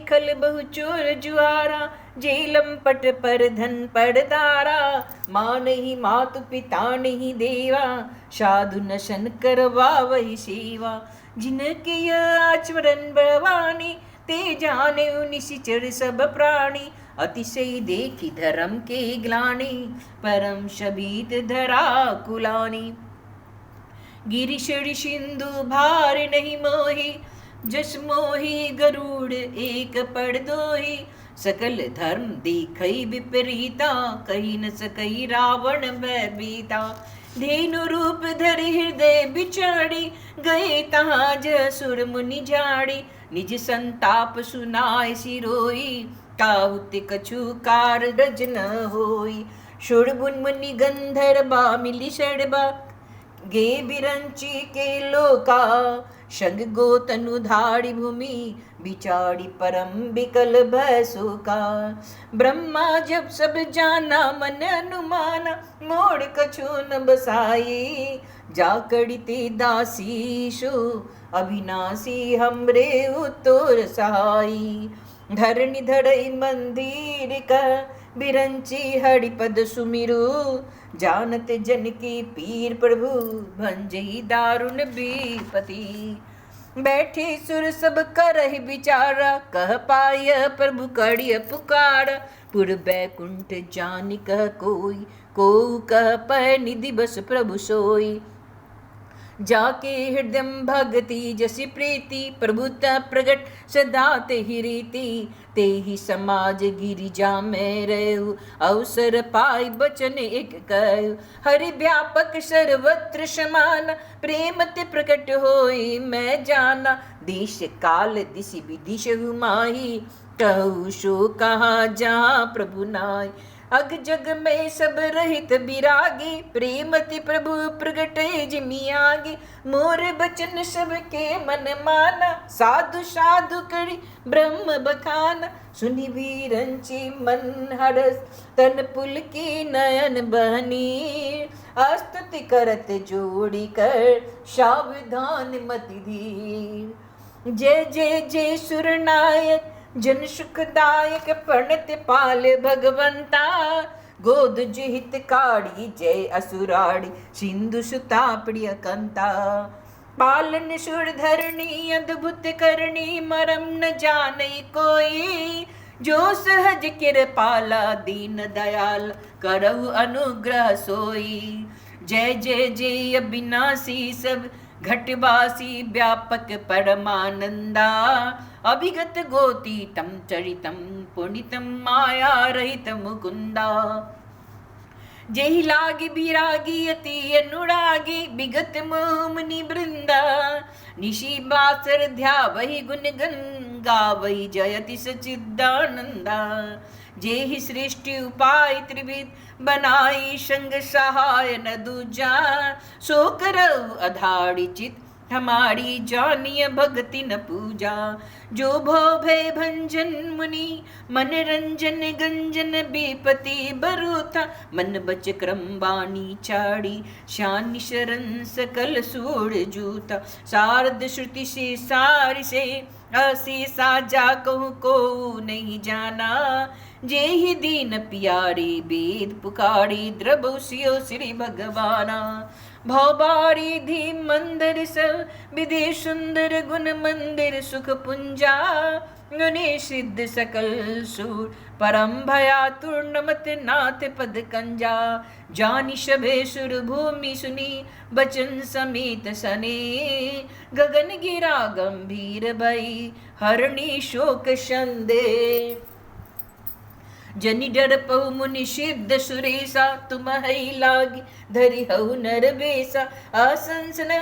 खल बहु चोर जुआरा, जेलम पट पर धन पड़दारा। माँ नहीं मातु पिता नहीं देवा, साधु नशन करवा वही सेवा। जिनके यह आचरण बलवानी, ते जाने निशिचर सब प्राणी। अतिशय देखी धर्म के ग्लानि, परम शबीत धरा कुलानी। गिरिशि सिंधु भार नहीं मोही, जस मोही गरुड़ एक पड़ दोही। सकल धर्म देखई विपरीता, कही न सकई रावण भयभीता। धेनु रूप धर हृदय बिचारी, गए तहाँ जसुर मुनि झाड़ी। निज संताप सुनाय सिरोई, ताहुत कछु कार रज न होई। शुरबुन मुनि गंधर्वा मिली षडबा, गे बिरंची के लोका। शंग गोतनु धारी भूमि, बिचारी परम बिकल भय शोका। ब्रह्मा जब सब जाना मन अनुमाना, मोड़ कछु न बसाई। जाकड़िते दासीशु अविनाशी, हमरे उतोर सहाई। धरणी धड़ई मंदिर का, बिरंची हरिपद सुमिरु। जानत जन की पीर प्रभु, भंजई दारुण विपति। बैठे सुर सब करहि विचारा, कह पाय प्रभु कड़िय पुकार। पुर बैकुंठ जानि कह कोई, को कह पै निधि बस प्रभु सोई। जाके हृदय भगति जसि प्रीति, प्रभुता प्रगट सदा तेहि रीति। तेहि समाज गिरिजा में रहु, अवसर पाई बचन एक कहु। हरि व्यापक सर्वत्र समान, प्रेम ते प्रकट होई मैं जाना। देश काल दिशि विदिशहु माही, कहु सो कहा जहाँ प्रभु नाई। अग जग में सब रहित बिरागी, प्रेमति प्रभु प्रगटे जिमियागी। मोर बचन सबके मन माना, साधु साधु करी ब्रह्म बखाना। सुनि बिरंची मन हरस, तन पुल की नयन बहनी। स्तुति करत जोड़ी कर, सावधान मति धीर। जय जय जय सुरनायक, जन सुखदायक प्रणत पाल भगवंता। गोद जिहित काड़ी जय असुराड़ी, सिंधु सुता प्रिय कंता। पालन सुर धरणी अद्भुत करणी, मरम न जानई कोई। जो सहज कृपाला दीन दयाल, करहु अनुग्रह सोई। जय जय जय अविनाशी सब घटवासी, व्यापक परमानंदा। अभिगत गोतीतम चरितम, पुनितम माया रहित मुकुंदा। जेहि लागी विरागी अति अनुरागी, विगत मोह मुनि वृंदा। निशि बासर ध्यावहि गुण गंगा, वही जयति सचिदानंदा। जेहि सृष्टि उपाय त्रिविध, बनाई संग सहाय न दूजा। सो करऊ अधाड़ी चित, हमारी जानिय भक्ति न पूजा। जो भव भय भंजन मुनि, मन रंजन गंजन विपति बरूथा। मन बच क्रम बानी चाड़ी, शानि शरण सकल सूर जूता। शारद श्रुति से सारि से, अशेषा जा कहूँ को नहीं जाना। जेहि दीन पियारे वेद पुकारी, द्रबो सियो श्री भगवाना। भवबारी धी मंदिर सब, विधि सुंदर गुण मंदिर सुख पुंजा। गुणी सिद्ध सकल सूर, परम भयातुर नमत नाथ पद कंजा। जानि शभे सुर भूमि सुनी, बचन समेत सने। गगन गिरा गंभीर भई, हरणी शोक संदे। जनि डर पहु मुनि सिद्ध सुरेशा, तुम हई लागी धरि हऊ नर बेसा। असंसन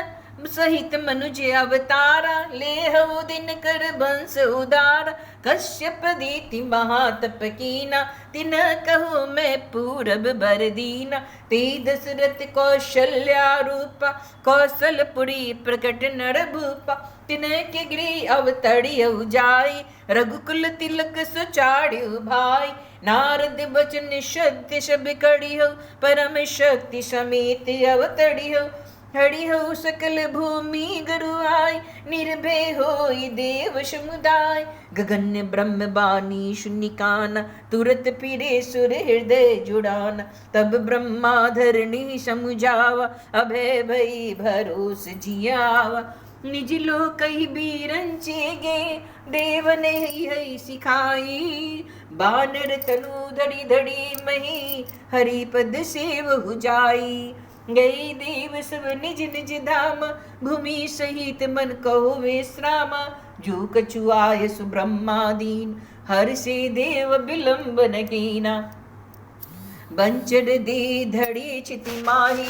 सहित मनुज अवतारा, ले हऊ दिन कर बंस उदारा। कश्यप दीति महातप कीना, तिन कहु मैं पूरब बर दीना। ते दशरथ कौशल्या रूपा, कौशलपुरी प्रकट नर भूपा। तिनके गृह अवतरियउ जाई, रघुकुल तिलक सुचार्यु भाई। नारद बचन सत्य सब कड़ियो, परम शक्ति समेत अवतरियो। हरि हो सकल भूमि गरुआय, निर्भय होई देव समुदाय। गगन ब्रह्म बानी शून्य कान, तुरत फिरे सुर हृदय जुड़ान। तब ब्रह्मा धरणी समुझावा, अभय भई भरोस जियावा। निज लोक कही बीरंचे गे, देव ने ही सिखाई। बानर तनु धड़ी धड़ी मही, हरि पद सेव हो जाई। गई देव सब निज निज धाम, भूमि सहित मन कहो विश्राम। जो कछु आय सुब्रह्मादीन, हर से देव विलंब न कीना। बंचर दे धड़ी छिति माही,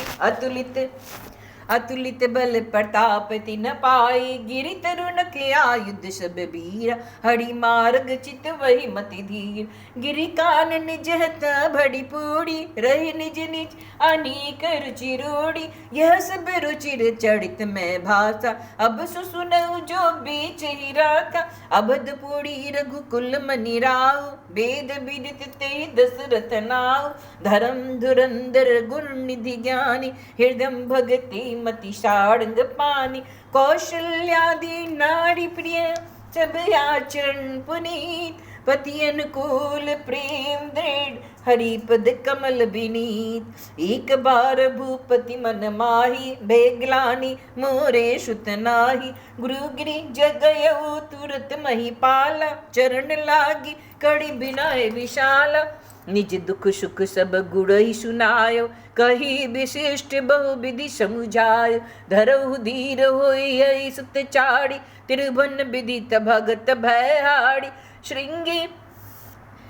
अतुलित बल प्रताप तिन पाई। गिरि तरुण के आयुध सब वीर, हरि मार्ग चित वही मति धीर। गिरि कान निज हत भड़ी पूड़ी, रही निज निज अनेक रुचि रूढ़ी। यह सब रुचिर चढ़ित में भाषा, अब सुसुनऊ जो बीच ही राखा। अबध पूड़ी रघुकुल मनि राव, वेद विदित ते दशरथ नाव। धर्म धुरंधर गुण निधि ज्ञानी, हृदय भगति मति सारंग पानी। कौशल्यादि नारी प्रिय, सब आचरण पुनीत। पति अनुकूल प्रेम दृढ़, हरिपद कमल विनीत। एक बार भूपति मन माही, बेगलानी मोरे सुत नाही। गुरु गिरि जगयऊ तुरत महिपाला, चरण लागी कड़ी बिनाय विशाला। निज दुख सुख सब गुण ही सुनायो, कही विशिष्ट बहु विधि समुझायो। धरहु धीर होई सुत चाड़ी, त्रिभुवन विदित भगत भयहारी। श्रृंगी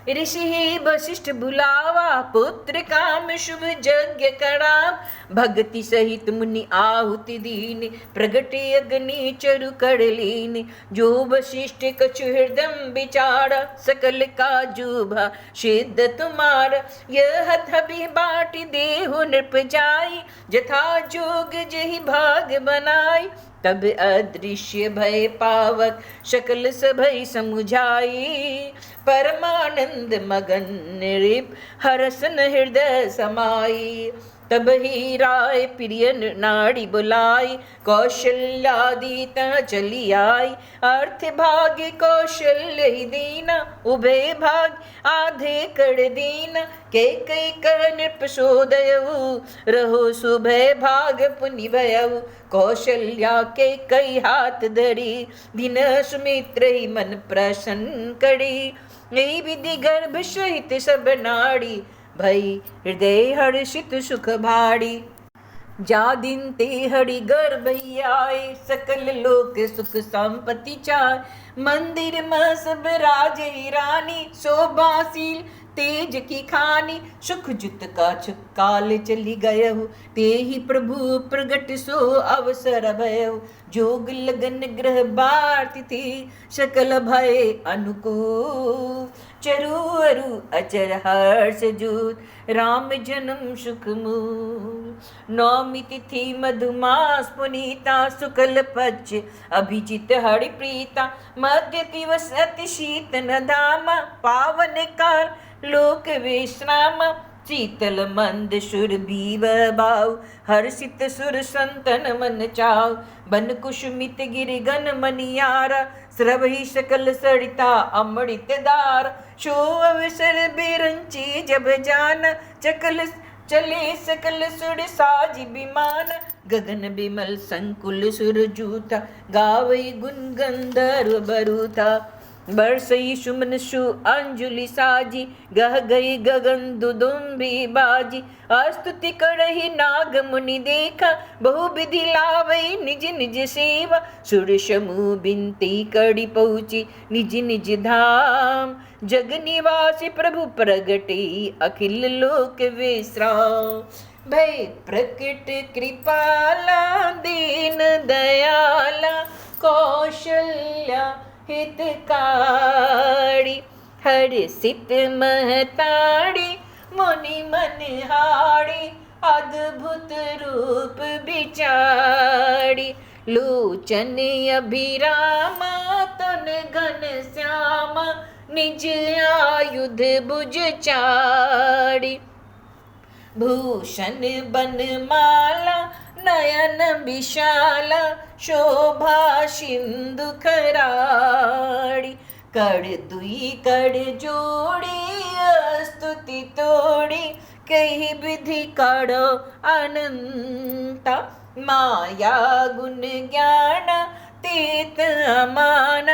ऋषि वशिष्ठ बुलावा, पुत्र काम शुभ यज्ञ कराम। भक्ति सहित मुनि आहुति दीन, प्रगटे अग्नि चरु कर लीन। जो वशिष्ठ कछु हृदय विचारा, सकल काजु भा सिद्ध तुम्हारा। यह हथबि बाटी देहु नृप जाई, जथा जोग जहि भाग बनाई। तब अदृश्य भय पावक, सकल सभय समुझाई। परमानंद मगन नृप, हरसन हृदय समाई। तब ही राय प्रिय नाड़ी बुलाई, कौशल्यादि तह चली आई। अर्थ भाग्य कौशल्य ही दीना, उभय भाग आधे कर दीना। के कई कह नृप सोदयऊ, रहो सुभय भाग पुनि भयऊ। कौशल्या के कई हाथ धरी, दिन सुमित्र ही मन प्रसन्न करी। यही विधि गर्भ सहित सब नाड़ी, भई हृदय हर्षित सुख भाड़ी। जा दिन ते हरि गर्भ ही आए, सकल लोक सुख संपत्ति चाय। मंदिर में सब राज रानी, शोभाशील तेज की खानी। सुख जुत का काल चली गयहु, ते ही प्रभु प्रगट सो अवसर भयहु। जोग लगन ग्रह बार तिथि, सकल भय अनुकूल। चरु अरु अचर हर्ष जूत, राम जन्म सुख मूल। नौमी तिथि मधुमास पुनीता, शुक्ल पक्ष अभिजित हरि प्रीता। मध्य दिवस अति शीतन धामा, पावन काल लोक विश्राम। शीतल मंद सुर बीव बाऊ, हर्षित सुर संतन मन चाव। बन कुसुमित गिरि गन मनियारा, स्रवहि सकल सरिता अमृत दार। शो अवसर बिरंची जब जान, चकल चले सकल सुर साज विमान। गगन बिमल संकुल सुर जूता, गावई गुण गंधर्व बरूथा। बरसई सुमन सु अंजुलि साजी, गह गई गगन दुदुम्बी बाजी। स्तुति करहि नाग मुनि देखा, बहु विधि लावई निज निज सेवा। सुर समूह बिनती कड़ी पहुँची, निज निज धाम। जग निवासी प्रभु प्रगटे, अखिल लोक विश्राम। भय प्रकट कृपाला, दीन दयाला। कौशल्या हितकारी, हर्षित महताड़ी। मुनि मनहारी, अद्भुत रूप विचारी। लोचन अभिरामा, तन घन श्यामा। निज आयुध भुज चारी, भूषण बनमाला। नयन विशाल शोभा सिंधु खराड़ी, कड़ दुई कड़ जोड़ी स्तुति तोड़ी, कही विधि कड़ो अनंता, माया गुण ज्ञान तीत अमान,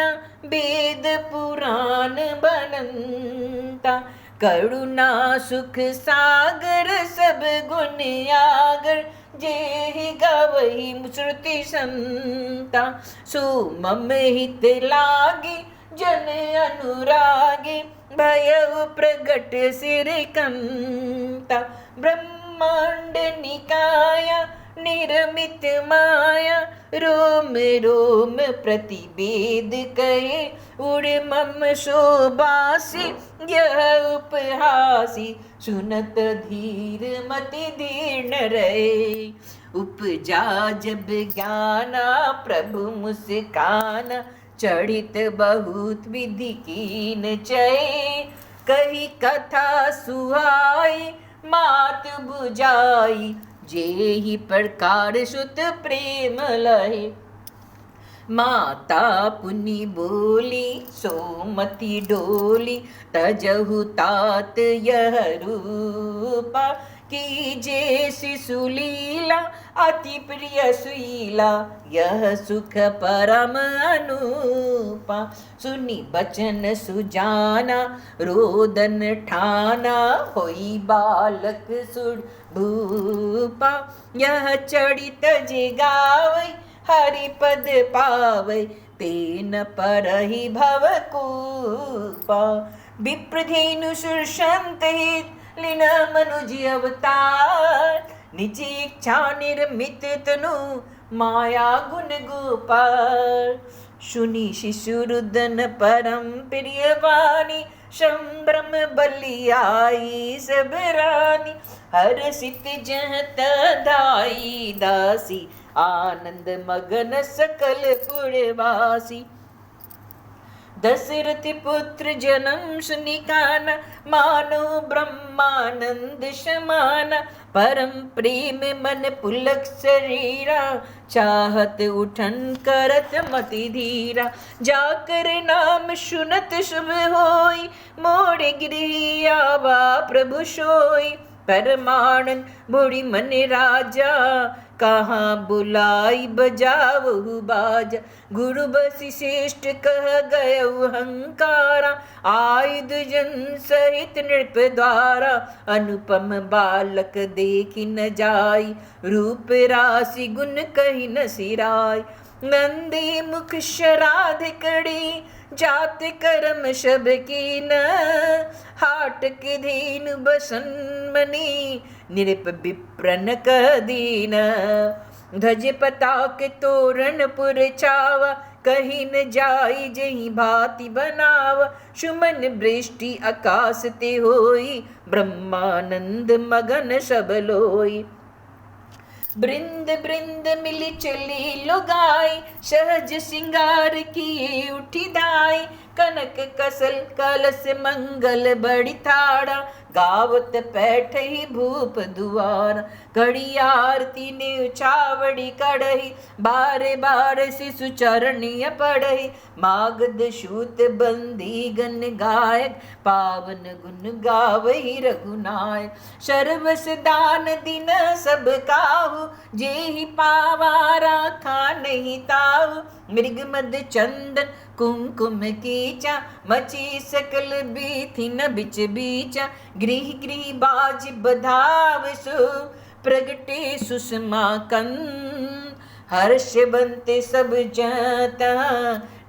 वेद पुराण बनंता, करुणा सुख सागर सब गुण आगर, जेहि गवहि श्रुति संता, सुमम हित लागे जन अनुरागे, भयउ प्रगट सिर कंता, ब्रह्मांड निकाया निर्मित माया, रोम रोम प्रतिवेद कहे, उड़ मम शोभासी यह उपहासी, सुनत धीर मति दीर्ण रहे, उपजा जब ज्ञाना प्रभु मुस्काना, चढ़ित बहुत विधि कीन चय, कही कथा सुहाई मात बुझाई, जेहि प्रकार सुत प्रेम लहे, माता पुनि बोली सोमति डोली, तजहु तात यह रूपा, कीजे शिशु लीला अति प्रिय सुईला, यह सुख परम अनुपा, सुनी बचन सुजाना रोदन ठाना, होई बालक सुर भूपा, यह चढ़ित जिगावै हरि पद पावै, तेन परहि भव कूपा, विप्रधेनु सुरसंत हित लीन मनुज अवतार, निज इच्छा निर्मित तनु माया गुण गोपाल, सुनी शिशु रुदन परम प्रिय वाणी, संभ्रम बलि आई सब रानी, हर्षित जह तदाई दासी, आनंद मगन सकल पुरवासी, दशरथ पुत्र जन्म सुनि काना, मानो ब्रह्मानंद समाना, परम प्रेम मन पुलक शरीरा, चाहत उठन करत मति धीरा, जाकर नाम सुनत शुभ होई, मोड़ गृह आवा प्रभु सोई, परमानंद बुढ़ी मन राजा, कहाँ बुलाई बजावहु बाजा, गुरु वशिष्ठ कह गयउ हंकारा, आयुध जन सहित नृप द्वारा, अनुपम बालक देखि न जाई, रूप राशि गुण कहि न सिराई, नंदी मुख शराध कड़ी, जात कर्म शब कीन, हाट के दीन बसन मनी, निरप विप्रन कदीन, ध्वज पताक तोरण पुर छावा, कहीं न जाई जही भांति बनावा, सुमन वृष्टि आकाश ते होई, ब्रह्मानंद मगन सब लोई, बृंद बृंद मिली चली लुगाई, सहज सिंगार किए उठी दाई, कनक कसल कलश मंगल बड़ी थाड़ा, गावत बैठई भूप दुआर, घड़ी आरती ने छावड़ी कढ़ई, बारे बारे शिशु चरणिय पढ़ई, मागध सूत बंदी गन गायक, पावन गुण गावई रघुनायक, सर्वस दान दिन सब काहू, जेहि पावा राखा नहीं ताहू, मृग मद चंदन कुमकुम कीचा, मची सकल बीथि न बिच बीचा, गृह गृह बाज बधावसु, प्रगटे सुषमा कंद, हर्ष बनते सब जता,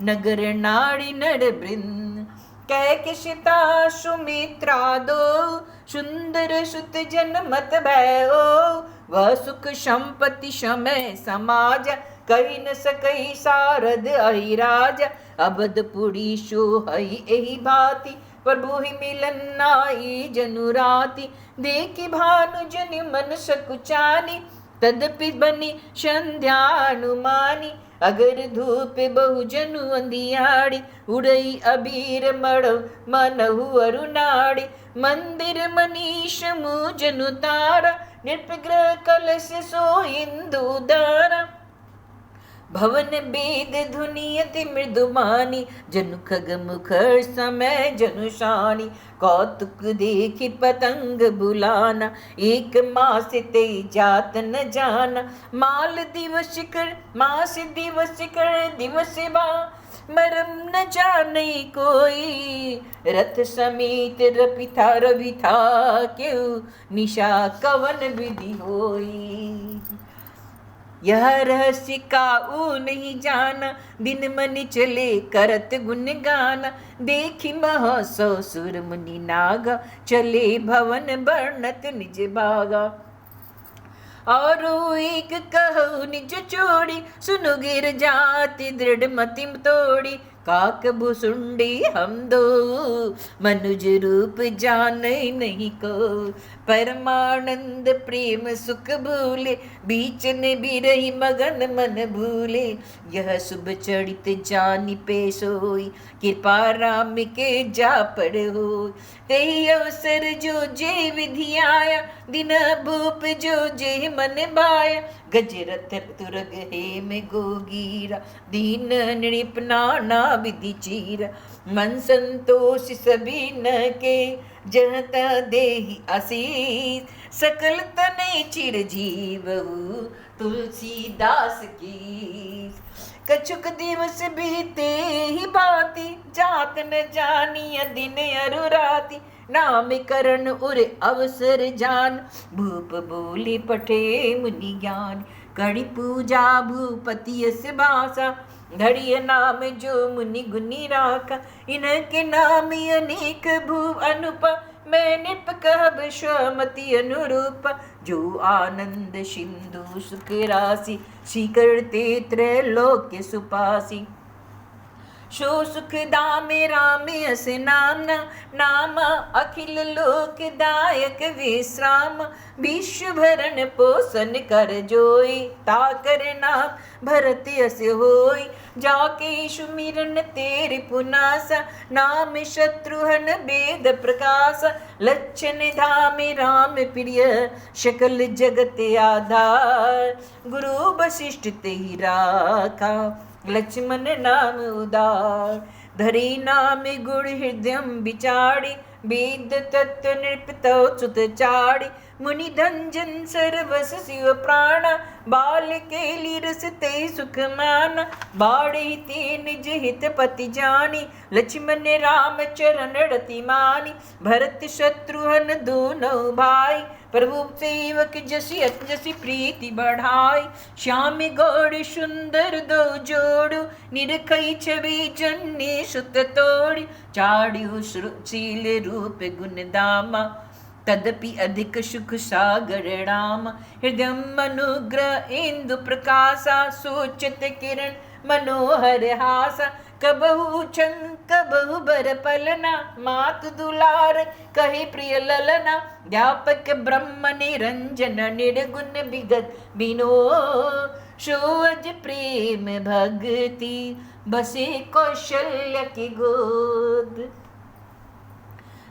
नगर नारी नर वृंद, कैकशिता सुमित्रा दो, सुंदर सुत जनमत भयो, वह सुख संपत्ति समय समाज, कही न सकई सारद अहि राजा, अबधपुरी सोहई एहि भांति, प्रभु ही मिलन आई जनुराति, देखि भानु जनि मन सकुचानी, तदपि बनी संध्या अनुमानी, अगर धूप बहु जनु अंधियाड़ी, उड़ई अबीर मड़ मनहु अरुणाड़ी, मंदिर मनीष मुजनु तारा, निर्विग्रह कलश सो इंदु दारा। भवन वेद धुनियति मृदुमानी, जनु खग मुखर समय जनु शानी, कौतुक देखि पतंग बुलाना, एक मास ते जात न जाना, माल दिवस कर मास दिवस कर दिवस बा, मरम न जाने कोई, रथ समेत रपिथा रविथा क्यों, निशा कवन विधि होई। यह रहस्य काऊ नहीं जाना, दिन मनि चले करत गुण गाना, देखी महसौ सुर मुनि नागा, चले भवन बर्णत निज बागा। और एक कहु निज चोड़ी, सुनु गिर जाति दृढ़ मति तोड़ी, काक भुसुंडी हम दो, मनुज रूप जाने नहीं को, परमानंद प्रेम सुख भूले, बीच ने बिरही मगन मन भूले, यह शुभ चरित जानि पे सोई, कृपा राम के जा पड़ हो, तेहि अवसर जो जे विधि आया, दिन भूप जो जे मन बाया, गजरथ तुरग हेम गोगीरा, दीन नृप नाना विधि चीरा, मन संतोष सभी न के, जहता देहि आशीष, सकल तने चिर जीवहु तुलसीदास की। कछुक दिवस बीते ही भांति, जात न जानिय दिन अरु राति, नाम करण उर अवसर जान, भूप बोले पठे मुनि ज्ञान, कड़ी पूजा भूपति यस भाषा, धड़िय नाम जो मुनि गुनी राखा, इनके नाम अनेक भू अनुप, मैं निप कहब स्वमति अनुरूप, जो आनंद सिंधु सुख राशि, शिखर ते त्रैलोक सुपासी, सो सुख दामे रामे अस नामना, नाम अखिल लोक दायक विश्राम, विश्व भरण पोषण कर जोई, ताकर नाम भरत अस होई, जाके सुमिरन तेरे पुनासा, नाम शत्रुहन वेद प्रकाश, लक्षण धामे राम प्रिय, सकल जगत आधार, गुरु वशिष्ठ तेहि राखा, लक्ष्मण नाम उदार, धरी नाम गुण हृदय विचारी, वेद तत्व नृपतौ सुत चारी, मुनि धंजन सर्वस शिव प्राण, बाल के रस ते सुख माना, बाढ़ी ते निज हित पति जानी, लक्ष्मण राम चरण रति मानी, भरत शत्रुघ्न दोनों भाई, प्रभु सेवक जसी जसी प्रीति बढ़ाई, श्याम गौड़ सुंदर दो जोड़ु, निरखई छवि जन्नी सुत तोड़ी, चाड़्यु शील रूप गुण दामा, तदपि अधिक सुख सागर राम, हृदय अनुग्रह इंदु प्रकाशा, सोचत किरण मनोहर हासा, कबहु छंक कबहु बर पलना, मात दुलार कहे प्रिय ललना, व्यापक ब्रह्म निरंजन निर्गुण विगत बिनो, सोअज प्रेम भक्ति बसे कौशल्य की गोद,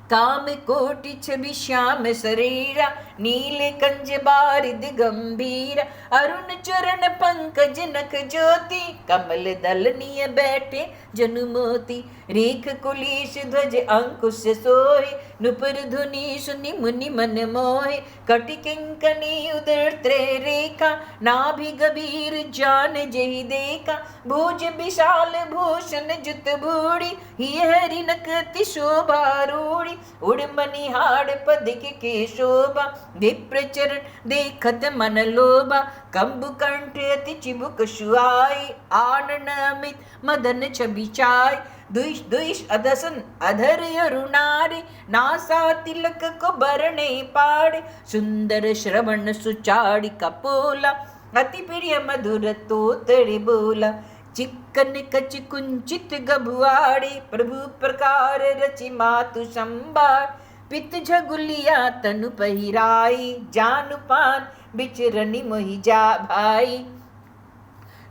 काम कोटि छवि श्याम शरीरा, नील कंज बारिद गंभीर, अरुण चरण पंकज नख ज्योति, कमल दल निय बैठे जनु मोती, रेख कुलीश ध्वज अंकुश सोहे, नुपुर धुनि सुनि मुनि मन मोहे, कटि किंकनी उदर त्रय रेखा, नाभि गभीर जान जहि देखा, भुज विशाल भूषण जुत भूड़ी, हिय हरि नकति शोभा रूढ़ी, उड़ मनिहार पदिक के शोभा, विप्र चरण देखत मन लोभा, कंबु कंठ अति चिबुक सुआई, आनन अमित मदन छवि चाय, दुइश दुइश अदसन अधर अरुणारे, नासा तिलक को बरने पाड़े, सुंदर श्रवण सुचाड़ी कपोला, अति प्रिय मधुर तोतरे बोला, चिक्कन कच कुंचित गभुआड़ी, प्रभु प्रकार रचि मातु संबार, पित झगुलिया तनु पहिराई, जानु पान बिचरनी मोहि जा भाई,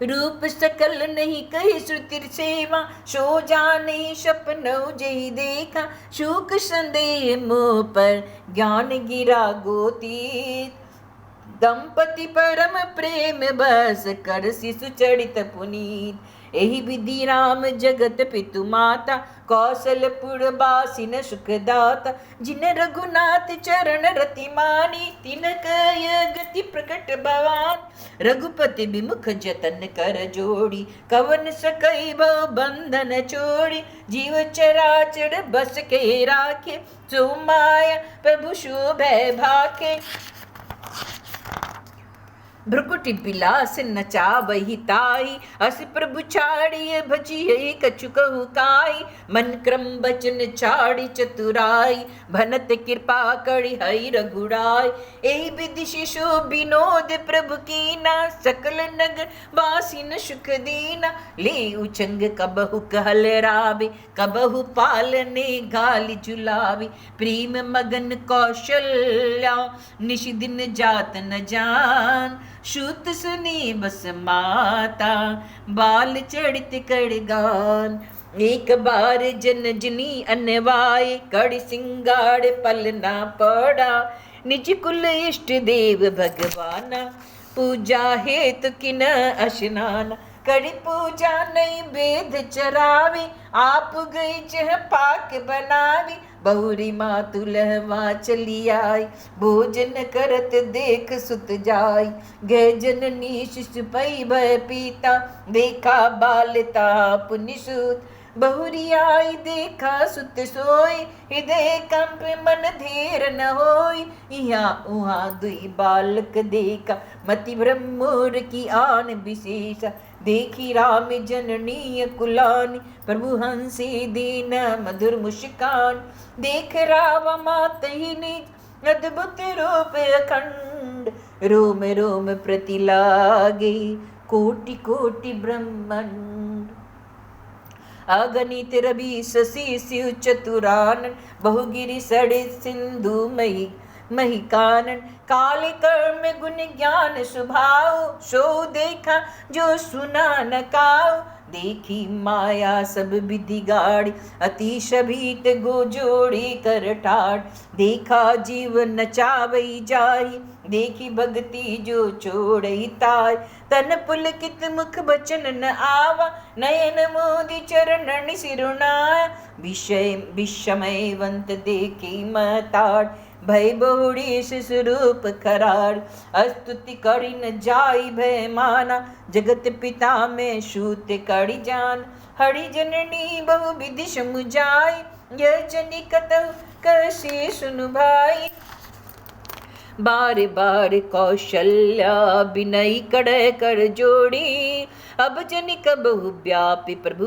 रूप सकल नहीं कही श्रुतिर सेवा, सो जाने सपनौ जही देखा। शूक संदेह मोह पर ज्ञान गिरा गोतीत, दंपति परम प्रेम बस कर शिशु चरित पुनीत। एहि विधि राम जगत पितु माता, कौशलपुर बासिन सुखदाता। जिन रघुनाथ चरण रति मानी, तिनकय गति प्रकट भवान। रघुपति विमुख जतन कर जोड़ी, कवन सकई भव बंधन छोड़ी। जीव चराचर बस के राखे, सो माया प्रभु शोभै भाखे। भ्रुकुटि बिलास नचावहि ताई, अस प्रभु छाड़िय भजिय कछु कहु काई। मन क्रम बचन छाड़ी चतुराई, भनत कृपा करि हई रघुराई। एहि विधि शिशु विनोद प्रभु कीना, सकल नगर वासिन सुख दीना। ले उचंग कबहु कहलरावे, कबहु पालने गाली झुलावे। प्रेम मगन कौशल्या, निश दिन जात न जान। श्रुत सुनी बस माता, बाल चढ़ित कड़गान। एक बार जन जनी अनवाए, कड़ सिंगाड़ पल ना पड़ा। निज कुल इष्ट देव भगवाना, पूजा हेतु किन अशनाना। कड़ी पूजा नहीं वेद चरावी, आप गई जह पाक बनावी। बहुरी मातु लहवा चली आई, भोजन करत देख सुत जाई। गए जननी शिशु पई भय पीता, देखा बालता पुनि सुत। बहुरी आई देखा सुत सोई, हृदय कंप मन धीर न होई। यहाँ उहाँ दुई बालक देखा, मति भ्रम मोर की आन विशेषा। देखी राम जननी कुलानी, प्रभु हंसी दीन मधुर मुस्कान। देख रावा मात ही निज, अद्भुत रूप अखंड। रोम रोम प्रति लागे, कोटि कोटि ब्रह्मांड। अगणित रवि शशि शिव चतुरानन, बहुगिरि सड़े सिंधु मही कानन। काल कर्म गुण ज्ञान स्वभाव, सो देखा जो सुना न काऊ। देखी माया सब विधि गाड़ी, अति शबीत गो जोड़ी कर ठाड़। देखा जीव नचावई जाही, देखी भक्ति जो छोड़ई ताय। तन पुलकित मुख बचन न आवा, नयन मोदि चरणन सिरुनाया। विषमयवंत देखी महताड़, भय बहुड़ी स्वरूप करार। स्तुति करी न जाई भय माना, जगत पिता में शूत करी जान। हरि जननी बहु विधि समुझाई, यह जनि कतहु कैसे सुनु भाई। बार बार कौशल्या बिनई कड़े कर जोड़ी, अब जनि कबहु व्यापी प्रभु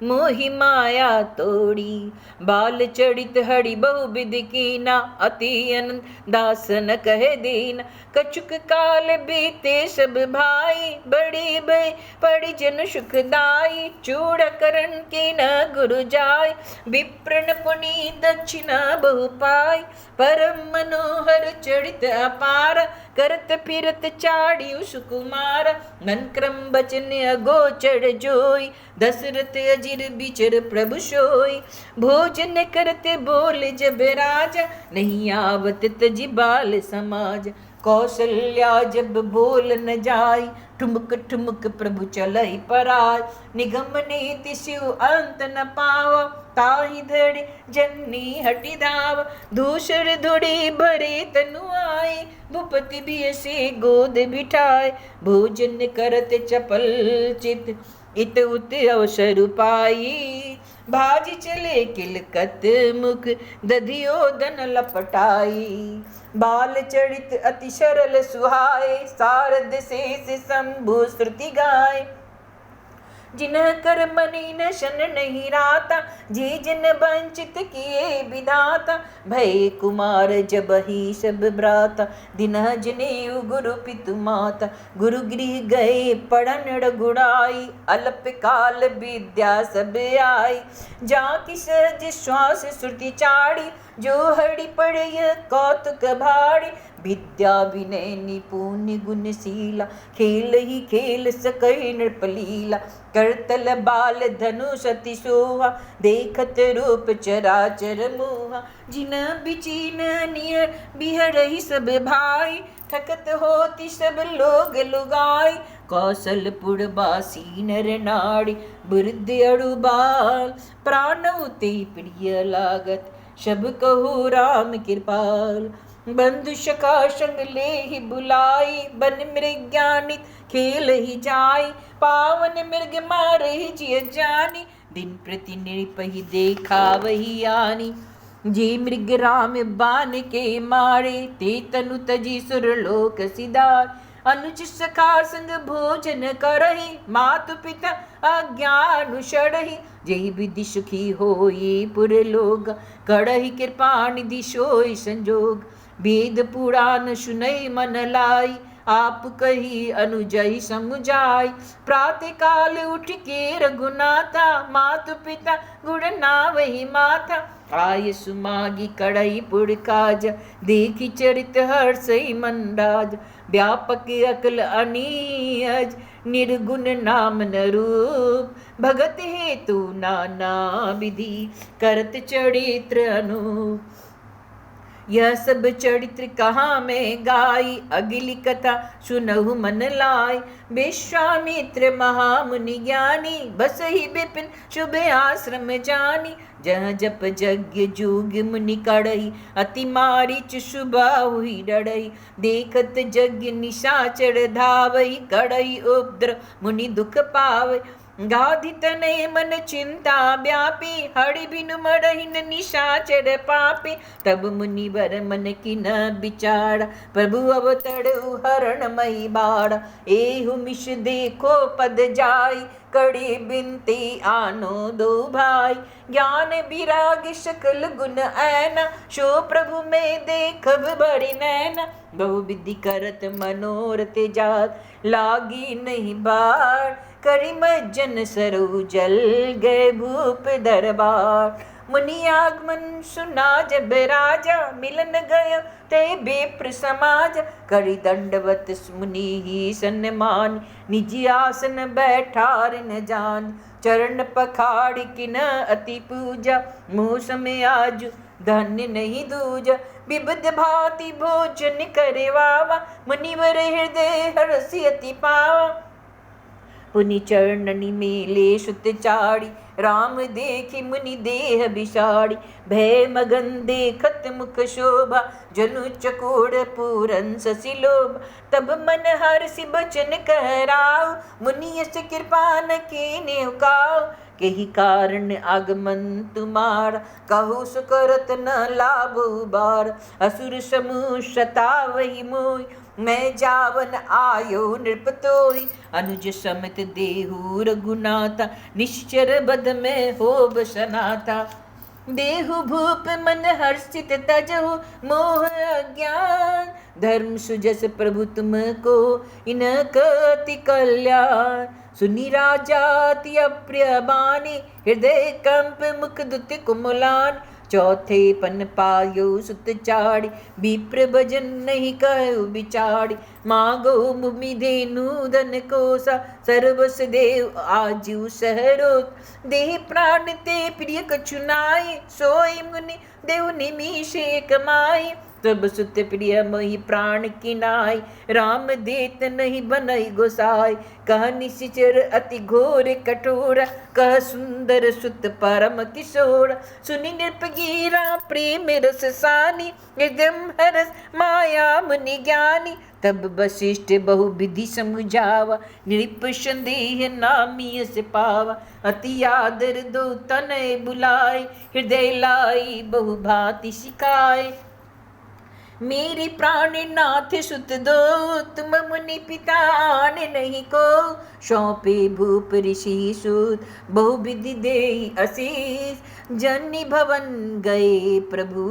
मोहि माया तोड़ी। बाल चढ़ित हरि बहु विधि कीना, अति अनंत दासन कहे दीना। कछुक काल बीते सब भाई, बड़ी भय पड़ी जन सुखदाई। चूड़ करण की न गुरु जाय, विप्रन पुनि दक्षिणा बहु पाई। परम मनोहर चरित अपार, करत फिरत चाड़ियु सुकुमार। मन क्रम बचन अगोचर जोई, दशरथ अजिर बिचर प्रभु सोई। भोजन करते बोल जब राजा, नहीं आवत तजि बाल समाज। कौशल्या जब बोल न जाई, ठुमक ठुमक प्रभु चलई पराय। निगम नीति शिव अंत न पावा, ताहि धरि जननी हटि धाव। धूसर धुड़ी भरे तनु आई, भूपति भी से गोद बिठाए। भोजन करत चपल चित, इत उत अवसर पाई। भाज चले किलकत मुख, दधियोदन लपटाई। बाल चढ़ित अति सरल सुहाए, सारद शेष शंभु श्रुति गाय। जिन्ह कर मनी न शन नहीं राता, जे जिन वंचित किए विधाता। भय कुमार जब ही सब भ्राता, दिनह जनेऊ गुरु पितु माता। गुरु गृह गए पढ़न रघुराई, अल्प काल विद्या सब आई। जाकि सहज श्वास श्रुति चाड़ी, जो हरि पढ़य कौतुक भारी। विद्या विनय निपुण गुणशीला, खेल ही खेल सकई नृपलीला। करतल बाल धनुष अति शोभा, देखत रूप चराचर मोहा। जिन बिचीन नियर बिहरहि सब भाई, थकत होती सब लोग लुगाई। कौशलपुर बासी नर नारी, वृद्ध अरु बाल, प्राण उते प्रिय लागत, शब कहु राम कृपाल। बंधु सखा संग लेहि बुलाई, बन मृग्यानित खेल ही जाई। पावन मृग मारहि जिय जानी, दिन प्रति नृपहि देखा वही आनी। जे मृग राम बान के मारे, ते तनु तजी सुरलोक सिधार। अनुज सखा संग भोजन करहि, मातु पिता आज्ञा अनुसरहि। जेहि विधि सुखी होई पुर लोग, करहि कृपा निधि सोई संजोग। वेद पुराण सुनई मन लाई, आप कही अनुजई समुझाई। प्रातः काल उठ के रघुनाथा, मातु पिता गुण नावहि माथा। आय सुमागी कड़ई पुर काज, देखी चरित हर्षई मन राज। व्यापक अकल अनीयज, निर्गुण नाम न रूप। भगत हेतु नाना विधि, करत चरित्र अनूप। यह सब चरित्र कहाँ में गाई, अगली कथा सुनहु मन लाई। विश्वामित्र महामुनि ज्ञानी, बसहि विपिन शुभ आश्रम जानी। जह जप यज्ञ जोग मुनि करई, अति मारीच शुभा हुई डरई। देखत यज्ञ निशाचर धावई, करई उपद्रव मुनि दुख पावई। गाधि तनय मन चिंता व्यापी, हरि बिनु मरहिन निशाचर पापी। तब मुनिवर मन की न विचार, प्रभु अवतर हरण मई बाड़ा। एहु मिष देखो पद जाई, कड़ी बिनती आनो दो भाई। ज्ञान विराग सकल गुण ऐना, शो प्रभु में देखब बड़ी नैना। बहु विधि करत मनोरथ जात, लागी नहीं बार। करि मज्जन सरो जल, गए भूप दरबार। मुनि आगमन सुना जब राजा, मिलन गय ते बेप्र समाज। करि दंडवत मुनि ही सन्मान, निजी आसन बैठार न जान। चरण पखाड़ किन अति पूजा, मौसम आज धन्य नहीं दूजा। विविध भांति भोजन करे वावा, मुनिवर हृदय हरसि अति पावा। पुनि चरणनि मेले सुत चाड़ी, राम देखि मुनि देह बिसाड़ी। भय मगन देखत मुख शोभा, जनु चकोर पूरन शशि लोभ। तब मन हर्षि बचन कहराव, मुनि यस कृपा न कीन्हे काऊ। केहि कारण आगमन तुम्हारा, कहु सुकरत न लाभो बार। असुर समूह सतावहि मोहि, मैं जावन आयो नृप तोहि। अनुज समित देहु रघुनाथा, निश्चर बद में होब सनाथा। देहु भूप मन हर्षित तजहु, मोह अज्ञान। धर्म सुजस प्रभु तुमको, इनक अति कल्याण। सुनी राजा अति अप्रिय बानी, हृदय कंप मुख दुति कुमलान। चौथे पन पायो सुत चाड़ी, विप्र भजन नहीं कहु बिचाड़ी। मागो भूमि धेनु धन कोसा, सर्वस देव आजु सहरोत। देह प्राण ते प्रिय कछु नाई, सोई मुनि देव निमिषे कमाई। तब सुत प्रिय मोहि प्राण किनाई, राम देत नहीं बनई गोसाई। कह निशिचर अति घोर कठोर, कह सुंदर सुत परम किशोर। सुनि नृप गीरा प्रेम रस सानी, हृदय हरस माया मुनि ज्ञानी। तब वशिष्ठ बहु विधि समुझावा, नृप संदेह नामी से पावा। अति आदर दो तनय बुलाए, हृदय लाई बहु भांति सिखाए। मेरी प्राण नाथ सुत दो, तुम मुनि पिता आन नहीं को। सौंपे भूप ऋषि सूत, बहु विधि देहि असीस। जनि भवन गए प्रभु,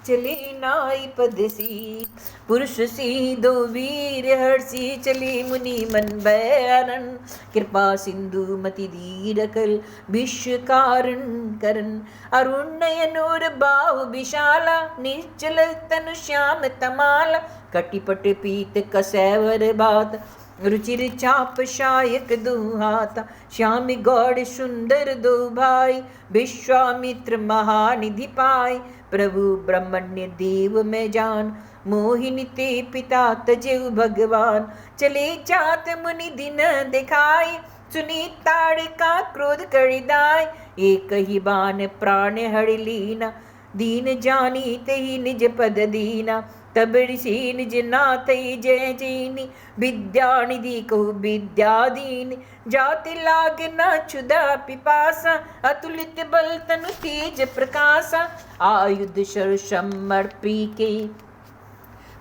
चले नाई पद सी। पुरुष सी दो वीर हर्षि, चले मुनि मन बैरन। कृपा सिंधु मति धीर कल, विश्व कारण करन। अरुण नयन और बाहु विशाला, निश्चल तनु श्याम तमाला। कटिपट पीत कसैवर बात, रुचिर चाप शायक दुहाता। श्याम गौड़ सुंदर दो भाई, विश्वामित्र महानिधि पाए। प्रभु ब्रह्मण्य देव में जान, मोहिनी ते पिता तजेउ भगवान। चले जात मुनि दिन दिखाई, सुनी ताड़का क्रोध करिदाय। एक ही बान प्राण हरि लीना, दीन जानी तेहि निज पद दीना। तब ऋषि निज नाथ जय जीनी, विद्या निधि को विद्या दीन। जाति लाग न क्षुधा पिपासा, अतुलित बल तनु तेज प्रकाशा। आयुध शर समर्पी के,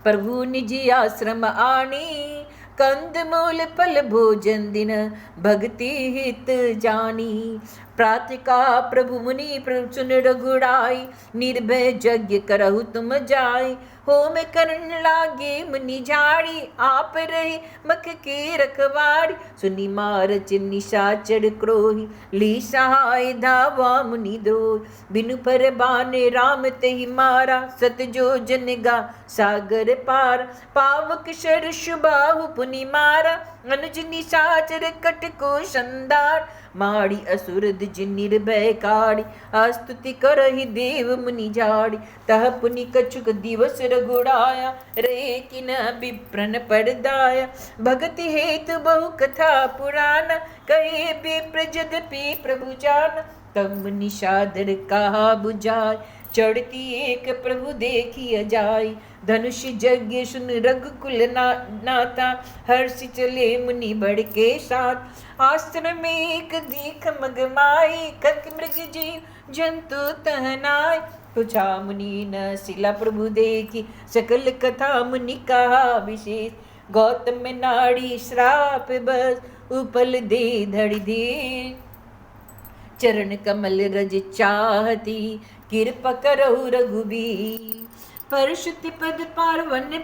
प्रभु निज आश्रम आनी। कंद मूल फल भोजन दिन, भक्ति हित जानी। प्रातिका प्रभु मुनि प्रभु सुन रघुराई, निर्भय यज्ञ करहु तुम जाय। होम करन लागे मुनि झाड़ी, आप रहे मख के रखवारी। सुनि मारच निशाचर क्रोही, ली सहाय धावा मुनि द्रोही। बिनु पर बाने राम तेहि मारा, सत जो जन गा सागर पार। पावक शर शुबाहु पुनि मारा, अनुज निशाचर कट को संदार। माड़ी असुर द्विज निर्भय काड़ी, स्तुति करहि देव मुनि झाड़ी। तह पुनि कछुक दिवस रघुड़ाया, रे किन विप्रन परदाया। भगति हेतु बहु कथा पुराण, कहे विप्र जदपि प्रभु जान। तब निषादर कहा बुझाय, चढ़ती एक प्रभु देखी जाय। धनुष यज्ञ सुन रघुकुल नाता, हर्षि चले मुनि बढ़ के साथ। आश्रम में एक दीख मगमाई, कक मृग जीव जंतु तहनाय। पूछा मुनि न शिला प्रभु देखी, सकल कथा मुनि कहा विशेष। गौतम नाड़ी श्राप बस, उपल दे धड़ दे। चरण कमल रज चाहती, कृपा करहु रघुबीर। परशुति पद पावन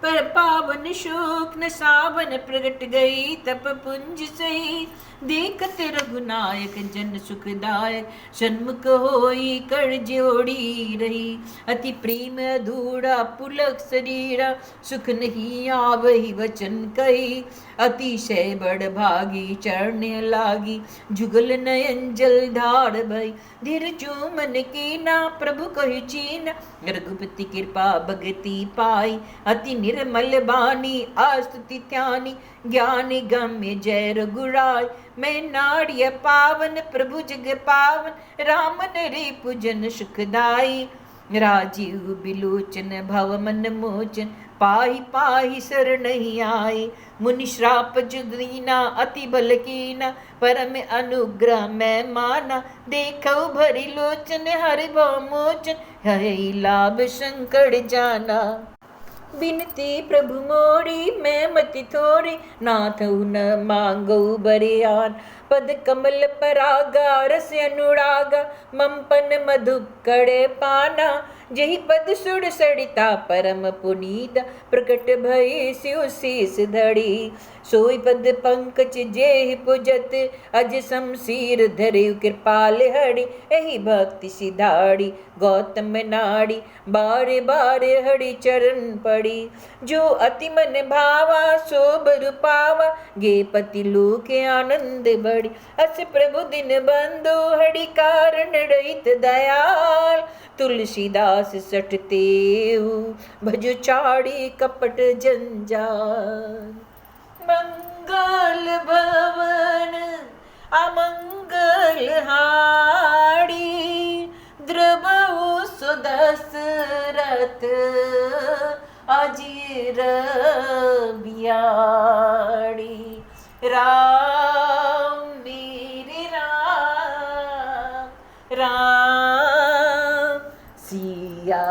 पर पावन शोक न सावन प्रगट गई। तप पुंज सही देखत रघुनायक, जन सुखदायक। सन्मुख होई कर जोड़ी रही, अति प्रेम अधूरा पुलक शरीरा। सुख नहीं आवहि वचन कही, अतिशय बड़ भागी चरण लागी। जुगल नयन जल धार भई, धीर जो मन कीना। प्रभु कहि चीना, रघुपति कृपा भगति पाई। अति निर्मल बानी आस्तुति त्यानी, ज्ञानी गम्य जय रघुराय। मैं नाड़िय पावन प्रभु जग पावन, राम नरे पूजन सुखदाई। राजीव बिलोचन भव मन मोचन, पाहि पाहि शरण आए। मुनि श्राप जुदीना अति बल कीना, परम अनुग्रह मैं माना। देखो भरी लोचन हरि भव मोचन, है लाभ शंकर जाना। बिनती प्रभु मोरी मैं मति थोरी, नाथ न मांगो बरियान। पद कमल परागा रस अनुरागा, ममपन मधुप कड़े पाना। जही पद सुर सड़िता परम पुनीत, प्रकट भय शिव शीस धड़ी। सोई पद पंकज जेहि पुजत, अज शमशीर धरे कृपाल हरि। एहि भक्ति सिधाड़ी गौतम नाड़ी, बारे बारे हरि चरण पड़ी। जो अति मन भावा सो बर पावा, गे पति लोक आनंद बड़ी। अस प्रभु दिन बंधु हरि कारण रहित दयाल। तुलसीदास सटते भजो चाड़ी कपट जंजाल। मंगल भवन अमंगल हारी, द्रवहु सुदशरथ अजीर बियाड़ी। राम मेरे राम, राम सिया